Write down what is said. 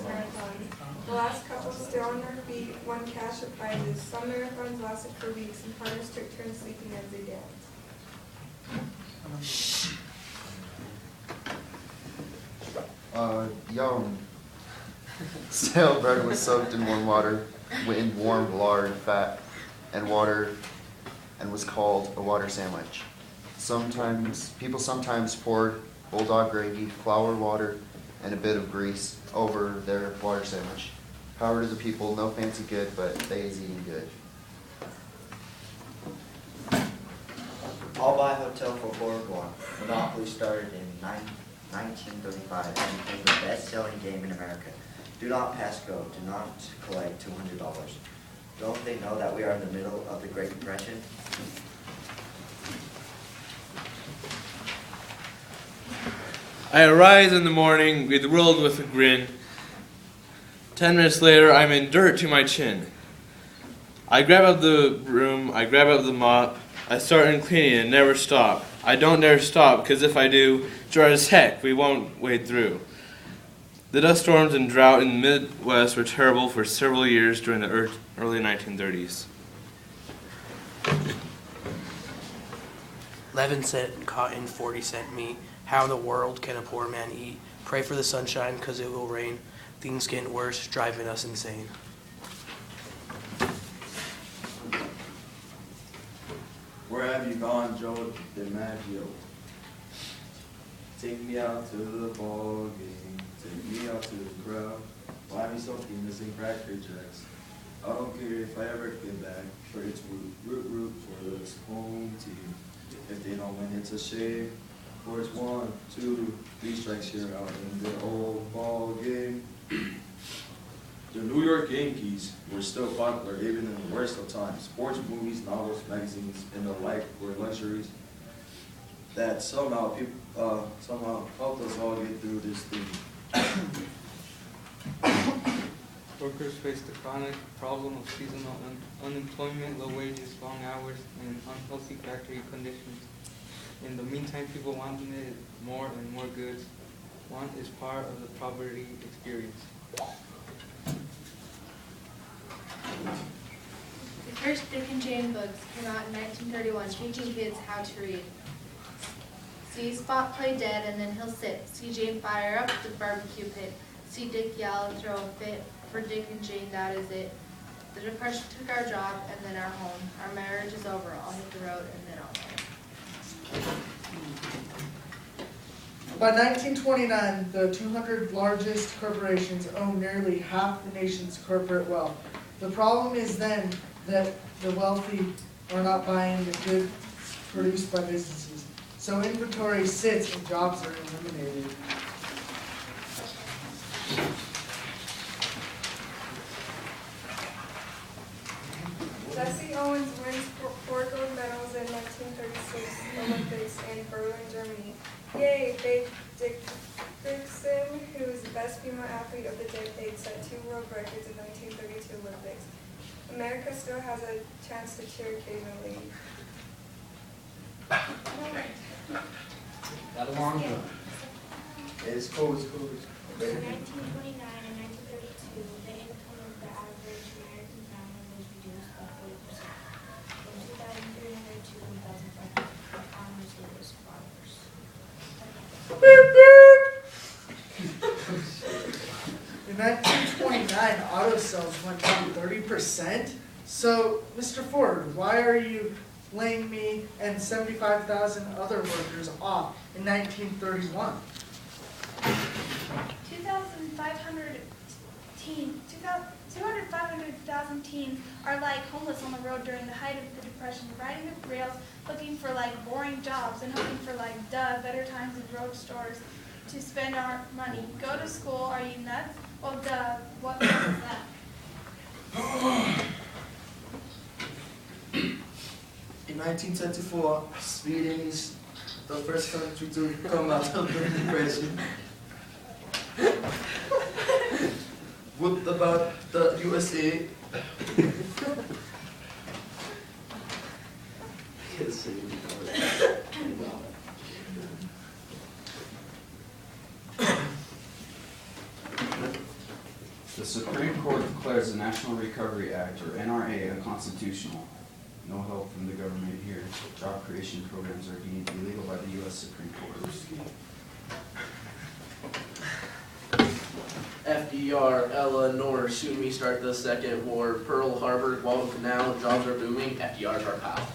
marathons. The last couple still on their feet won cash and prizes. Some marathons lasted for weeks and partners took turns sleeping as they danced. Yum. Stale bread was soaked in warm water, in warm lard, fat, and water, and was called a water sandwich. People sometimes poured bulldog gravy, flour, water, and a bit of grease over their water sandwich. Power to the people, no fancy good, but they is eating good. I'll buy a hotel for Boardwalk. Monopoly started in 1935 and became the best-selling game in America. Do not pass go. Do not collect $200. Don't they know that we are in the middle of the Great Depression? I arise in the morning, with the world with a grin. 10 minutes later, I'm in dirt to my chin. I grab up the broom, I grab up the mop, I start in cleaning and never stop. I don't dare stop, because if I do, dry as heck, we won't wade through. The dust storms and drought in the Midwest were terrible for several years during the early 1930s. 11-cent cotton, 40-cent meat. How in the world can a poor man eat? Pray for the sunshine, 'cause it will rain. Things getting worse, driving us insane. Where have you gone, Joe DiMaggio? Take me out to the ball game. Take me out to the crowd. Buy me something missing Cracker Jacks. I don't care if I ever get back. For it's root for this home team. If they don't win, it's a shame. For it's 1, 2, 3 strikes here out in the old ball game. The New York Yankees were still popular even in the worst of times. Sports, movies, novels, magazines, and the like were luxuries that somehow helped us all get through this thing. Workers face the chronic problem of seasonal unemployment, low wages, long hours, and unhealthy factory conditions. In the meantime, people wanted more and more goods. Want is part of the poverty experience. The first Dick and Jane books came out in 1931, teaching kids how to read. See Spot play dead and then he'll sit. See Jane fire up the barbecue pit. See Dick yell and throw a fit. For Dick and Jane, that is it. The Depression took our job and then our home. Our marriage is over. I'll hit the road and then I'll go. By 1929, the 200 largest corporations own nearly half the nation's corporate wealth. The problem is then that the wealthy are not buying the goods produced by businesses. So inventory sits and jobs are eliminated. Jesse Owens wins 4 gold medals in 1936 Olympics in Berlin, Germany. Yay! Faith Dixon, who is the best female athlete of the decade, set 2 world records in 1932 Olympics. America still has a chance to cheer occasionally. Got a long one. It's cool, it's cool. In 1929 and 1932, the income of the average American family was reduced by 40%. From 2,300 to 1,500, farmers live as farmers. In 1929, auto sales went down 30%. So, Mr. Ford, why are you laying me and 75,000 other workers off in 1931? 500,000 teens are like homeless on the road during the height of the Depression, riding the rails, looking for like boring jobs and hoping for like better times in drugstores to spend our money. Go to school, are you nuts? Well, what is that? In 1924, Sweden is the first country to come out of the Depression. What about the USA? The Supreme Court declares the National Recovery Act, or NRA, unconstitutional. No help from the government here. Job creation programs are deemed illegal by the U.S. Supreme Court. FDR, Ella, Nor, soon we start the second war. Pearl Harbor, Guadalcanal, jobs are booming, FDR's our pal.